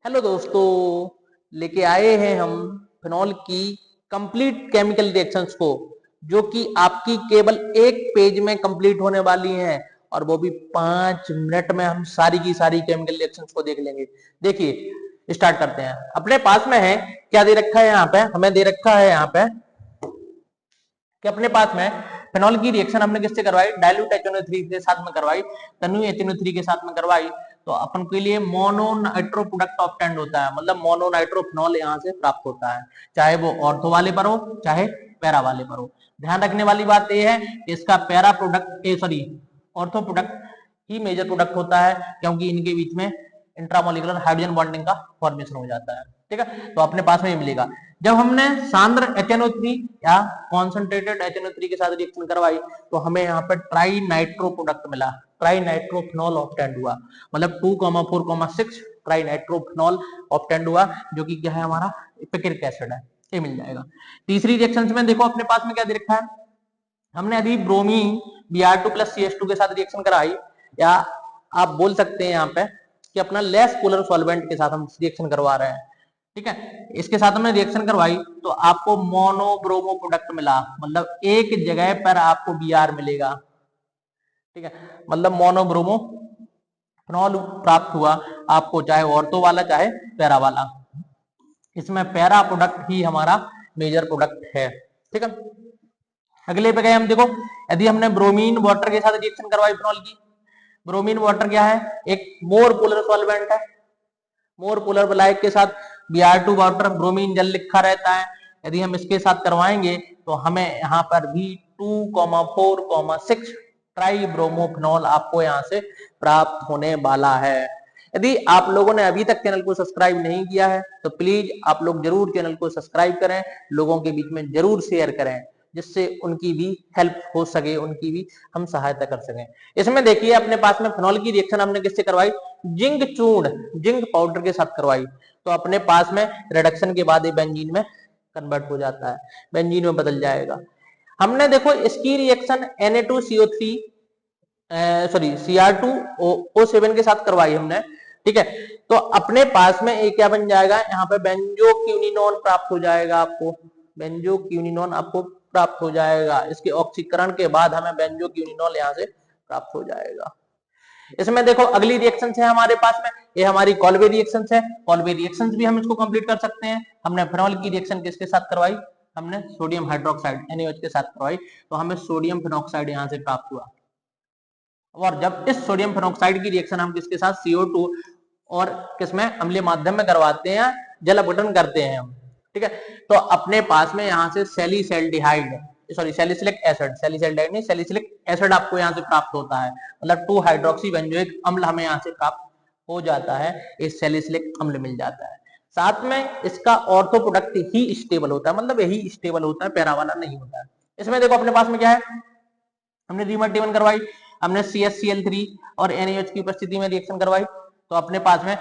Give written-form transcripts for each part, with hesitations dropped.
Hello दोस्तों, लेके आए हैं हम फिनॉल की कंप्लीट केमिकल रिएक्शंस को, जो कि आपकी केवल एक पेज में कंप्लीट होने वाली हैं और वो भी 5 मिनट में हम सारी की सारी केमिकल रिएक्शंस को देख लेंगे। देखिए स्टार्ट करते हैं। अपने पास में है क्या दे रखा है यहाँ पे, हमें दे रखा है यहाँ पे कि अपने पास में फिनॉल की रिएक्शन हमने किससे करवाई, डाइल्यूट HNO3 के साथ में करवाई, तनु HNO3 के साथ में करवाई। तो अपन के लिए मोनो नाइट्रो प्रोडक्ट ऑब्टेंड होता है, मतलब मोनो नाइट्रो फिनॉल यहाँ से प्राप्त होता है, चाहे वो ऑर्थो वाले पर हो चाहे पैरा वाले पर हो। ध्यान रखने वाली बात यह है कि इसका para product sorry ortho product ही मेजर प्रोडक्ट होता है, क्योंकि इनके बीच में इंट्रामोलिकुलर हाइड्रोजन बॉन्डिंग का फॉर्मेशन हो जाता है। ठीक है, तो अपने पास में ये मिलेगा। जब हमने सांद्र HNO3 या कॉन्सेंट्रेटेड HNO3 के साथ रिएक्शन करवाई तो हमें यहाँ पर ट्राई नाइट्रो प्रोडक्ट मिला, ट्राई नाइट्रोफिनॉल ऑब्टेंड हुआ, मतलब 2,4,6 ट्राई नाइट्रोफिनॉल ऑब्टेंड हुआ, जो कि क्या है हमारा पिक्रिक एसिड है, ये मिल जाएगा। तीसरी रिएक्शन में देखो अपने पास में क्या दे रखा है, हमने अभी ब्रोमीन Br2 प्लस CH2 के साथ रिएक्शन कराई, या आप बोल सकते हैं यहाँ पे कि अपना लेस पोलर सॉल्वेंट के साथ हम रिएक्शन करवा रहे हैं। ठीक है, इसके साथ हमने रिएक्शन करवाई तो आपको मोनोब्रोमो प्रोडक्ट मिला, मतलब एक जगह पर आपको Br मिलेगा। ठीक है, मतलब मोनोब्रोमो फिनॉल प्राप्त हुआ आपको, चाहे ऑर्थो वाला चाहे पैरा वाला। इसमें पैरा प्रोडक्ट ही हमारा मेजर प्रोडक्ट है। ठीक है, अगले पे गए हम। देखो यदि हमने ब्रोमीन वाटर के साथ रिएक्शन करवाई फिनॉल की, ब्रोमीन वाटर क्या है, एक मोर पोलर सॉल्वेंट है, मोर पोलर ब्लाइक के साथ Br2 वाटर ब्रोमीन जल लिखा रहता है। यदि हम इसके साथ करवाएंगे तो हमें यहाँ पर भी 2,4,6 ट्राई ब्रोमोफिनॉल आपको यहाँ से प्राप्त होने वाला है। यदि आप लोगों ने अभी तक चैनल को सब्सक्राइब नहीं किया है तो प्लीज आप लोग जरूर चैनल को सब्सक्राइब करें, लोगों के बीच में जरूर शेयर करें, जिससे उनकी भी हेल्प हो सके, उनकी भी हम सहायता कर सकें। इसमें देखिए अपने पास में फिनॉल की रिएक्शन हमने किससे करवाई, जिंक चूर्ण, जिंक पाउडर के साथ करवाई। तो अपने पास में रिडक्शन के बाद ये बेंजीन में कन्वर्ट हो जाता है, बेंजीन में बदल जाएगा। हमने देखो इसकी रिएक्शन Na2CO3 सॉरी Cr2O7 के साथ करवाई हमने। ठीक है, तो अपने पास में एक क्या बन जाएगा, यहाँ पे बेंजोक्विनोन प्राप्त हो जाएगा आपको, बेंजोक्विनोन आपको प्राप्त हो जाएगा। इसके ऑक्सीकरण के बाद हमें बेंजोक्विनोन यहाँ से प्राप्त हो जाएगा। इसमें देखो अगली रिएक्शन है हमारे पास में, ये हमारी कॉल्वे रिएक्शन है। कॉल्वे रिएक्शन भी हम इसको कंप्लीट कर सकते हैं। हमने फिनॉल की रिएक्शन किसके साथ करवाई, हमने सोडियम हाइड्रोक्साइड NaOH के साथ करवाई, तो हमें सोडियम फिनॉक्साइड यहाँ से प्राप्त हुआ। और जब इस सोडियम फिनॉक्साइड की रिएक्शन हम किसके साथ CO2 और किसमें अम्लीय माध्यम में करवाते हैं, जल अपघटन करते हैं हम। ठीक है, तो अपने पास में यहाँ से सैलिसैल्डिहाइड सॉरी सैलिसिलिक एसिड, सैलिसैल्डिहाइड नहीं सैलिसिलिक एसिड आपको यहाँ से प्राप्त होता है, मतलब 2 हाइड्रोक्सी बेंजोइक अम्ल हमें यहाँ से प्राप्त हो जाता है, इस सैलिसिलिक अम्ल मिल जाता है। साथ में इसका ऑर्थो प्रोडक्ट ही स्टेबल होता है, मतलब यही स्टेबल होता है, पैरा वाला नहीं होता है। इसमें देखो अपने पास में क्या है, हमने रीमर्टिवन करवाई, हमने CH-Cl3 और NaOH की उपस्थिति में रिएक्शन करवाई, तो अपने पास में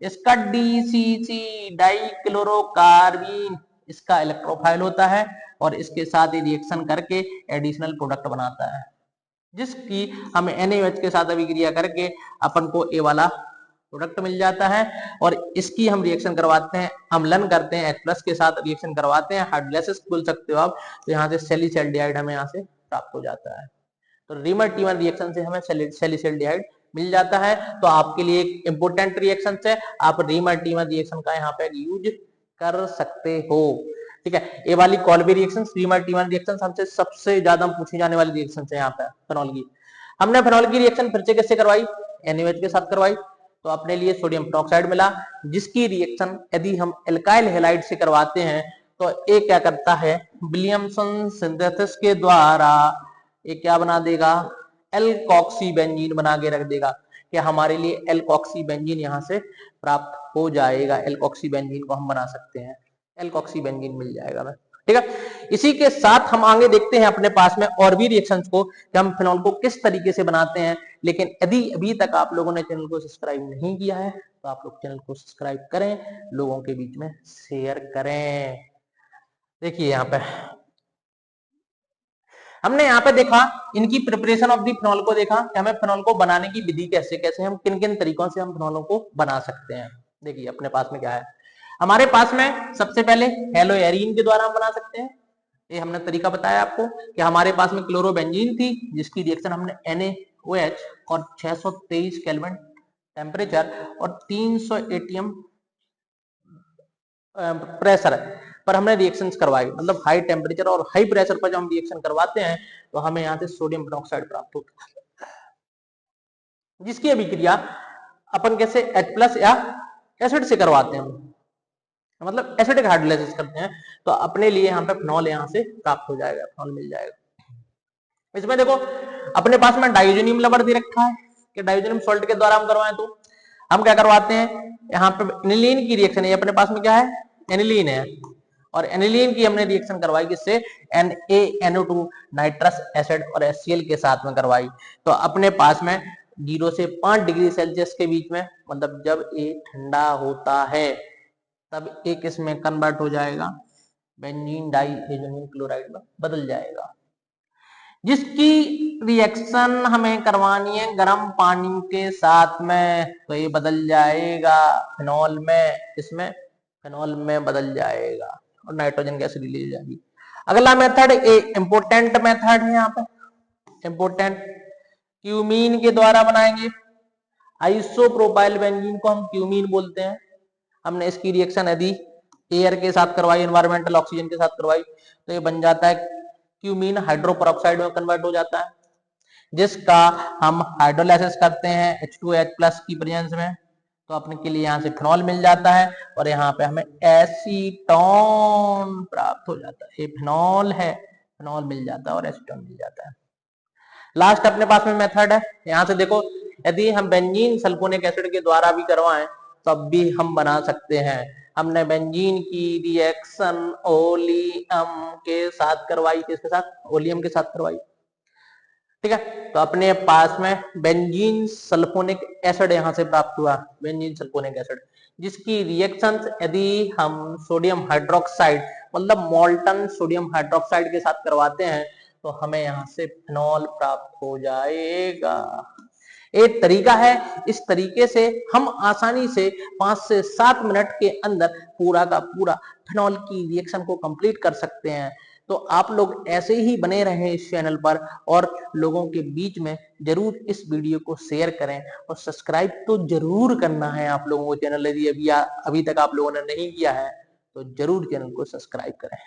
इसका DCC डाइक्लोरोकार्बीन इसका इलेक्ट्रोफाइल होता है और इसके साथ ही रिएक्शन करके एडिशनल प्रोडक्ट बनाता है, जिसकी हमें NaOH के साथ अभिक्रिया करके अपन को ए वाला प्रोडक्ट मिल जाता है। और इसकी हम रिएक्शन करवाते हैं, अम्लन करते हैं, H+ के साथ रिएक्शन करवाते हैं, हाइड्रोलाइसिस बोल सकते हो आप, तो यहाँ से सैलिसैल्डिहाइड हमें यहाँ से प्राप्त हो जाता है। तो रीमर्टिवन रिएक्शन से हमें सैलिसैल्डिहाइड मिल जाता है। तो आपके लिए एक इंपोर्टेंट रिएक्शन है, आप रीमर्टिवन रिएक्शन का यहाँ पे यूज कर सकते हो। ठीक है, ये वाली कॉल्वे रिएक्शन, रीमर्टिवन रिएक्शन हमसे सबसे ज्यादा पूछी जाने वाली रिएक्शन है यहाँ पे फिनॉल की। हमने फिनॉल की रिएक्शन फिर से किससे करवाई, NaOH के साथ करवाई, तो अपने लिए सोडियम पेरोक्साइड मिला, जिसकी रिएक्शन यदि हम एल्काइल हैलाइड से करवाते हैं तो ये क्या करता है, विलियमसन सिंथेसिस के द्वारा ये क्या बना देगा, एल्कोक्सी बेंजीन बना के रख देगा, कि हमारे लिए एल्कोक्सी बेंजीन यहाँ से प्राप्त हो जाएगा, एल्कोक्सी बेंजीन को हम बना सकते हैं, एल्कोक्सी बेंजीन मिल जाएगा हमें। ठीक है, इसी के साथ हम आगे देखते हैं अपने पास में और भी रिएक्शंस को कि हम फिनॉल को किस तरीके से बनाते हैं। लेकिन यदि अभी तक आप लोगों ने चैनल को सब्सक्राइब नहीं किया है तो आप लोग चैनल को सब्सक्राइब करें, लोगों के बीच में शेयर करें। देखिए यहाँ पे हमने यहाँ पे देखा इनकी प्रिपरेशन ऑफ दी फिनॉल को देखा कि हमें फिनॉल को बनाने की विधि कैसे कैसे हम किन किन तरीकों से हम फिनॉलों को बना सकते हैं। देखिए अपने पास में क्या है, हमारे पास में सबसे पहले हेलोएरीन के द्वारा हम बना सकते हैं। ये हमने तरीका बताया आपको कि हमारे पास में क्लोरोबेंजीन थी जिसकी रिएक्शन हमने NaOH और 623 केल्विन टेम्परेचर और 300 ATM प्रेशर पर हमने रिएक्शंस करवाई, मतलब हाई टेम्परेचर और हाई प्रेशर पर जब हम रिएक्शन करवाते हैं तो हमें यहाँ से सोडियम पेरोक्साइड प्राप्त होता है, जिसकी अभिक्रिया अपन कैसे H+ या एसिड से करवाते हैं, मतलब एसिडिक हाइड्रोलाइसिस करते हैं, तो अपने लिए यहाँ पे फिनॉल यहाँ से प्राप्त हो जाएगा, फिनॉल मिल जाएगा। इसमें देखो अपने पास में डाइजोनियम लवर दे रखा है कि डाइजोनियम सॉल्ट के द्वारा हम करवाएं, तो हम क्या करवाते हैं, यहाँ पे एनिलीन की रिएक्शन है, अपने पास में क्या है, एनिलीन है, और एनिलीन की हमने रिएक्शन करवाई किससे, NaNO2 नाइट्रस एसिड और HCl के साथ में करवाई, तो अपने पास में 0 से 5 डिग्री सेल्सियस के बीच में, मतलब जब ये ठंडा होता है तब एक इसमें कन्वर्ट हो जाएगा, बेंजीन डाइएजोनियम क्लोराइड में बदल जाएगा, जिसकी रिएक्शन हमें करवानी है गर्म पानी के साथ में, तो ये बदल जाएगा फिनॉल में, इसमें फिनॉल में बदल जाएगा और नाइट्रोजन गैस रिलीज हो जाएगी। अगला मेथड ए इंपोर्टेंट मेथड है, यहाँ पे इंपोर्टेंट क्यूमीन के द्वारा बनाएंगे। आइसोप्रोपाइल बेंजीन को हम क्यूमीन बोलते हैं। हमने इसकी रिएक्शन यदि एयर के साथ करवाई, एनवायरमेंटल ऑक्सीजन के साथ करवाई, तो ये बन जाता है क्यूमीन हाइड्रोपेरोक्साइड में कन्वर्ट हो जाता है, जिसका हम हाइड्रोलाइसिस करते हैं H2H+ की प्रेजेंस में, तो अपने के लिए यहाँ से फिनॉल मिल जाता है और यहाँ पे हमें एसीटोन प्राप्त हो जाता है, ये फिनॉल है, फिनॉल मिल जाता है और एसीटोन मिल जाता है। लास्ट अपने पास में मेथड है, यहाँ से देखो यदि हम बेंजीन सल्फोनिक एसिड के द्वारा भी करवाएं तब भी हम बना सकते हैं। हमने बेंजीन की रिएक्शन ओलियम के साथ करवाई, किसके साथ, ओलियम के साथ करवाई, ठीक है, तो अपने पास में बेंजीन सल्फोनिक एसिड यहां से प्राप्त हुआ, बेंजीन सल्फोनिक एसिड, जिसकी रिएक्शंस यदि हम सोडियम हाइड्रोक्साइड मतलब मोल्टन सोडियम हाइड्रोक्साइड के साथ करवाते हैं तो हमें यहां से फिनॉल प्राप्त हो जाएगा। एक तरीका है, इस तरीके से हम आसानी से 5 से 7 मिनट के अंदर पूरा का पूरा फिनॉल की रिएक्शन को कंप्लीट कर सकते हैं। तो आप लोग ऐसे ही बने रहें इस चैनल पर और लोगों के बीच में जरूर इस वीडियो को शेयर करें और सब्सक्राइब तो जरूर करना है आप लोगों को चैनल, यदि अभी तक आप लोगों ने नहीं किया है तो जरूर चैनल को सब्सक्राइब करें।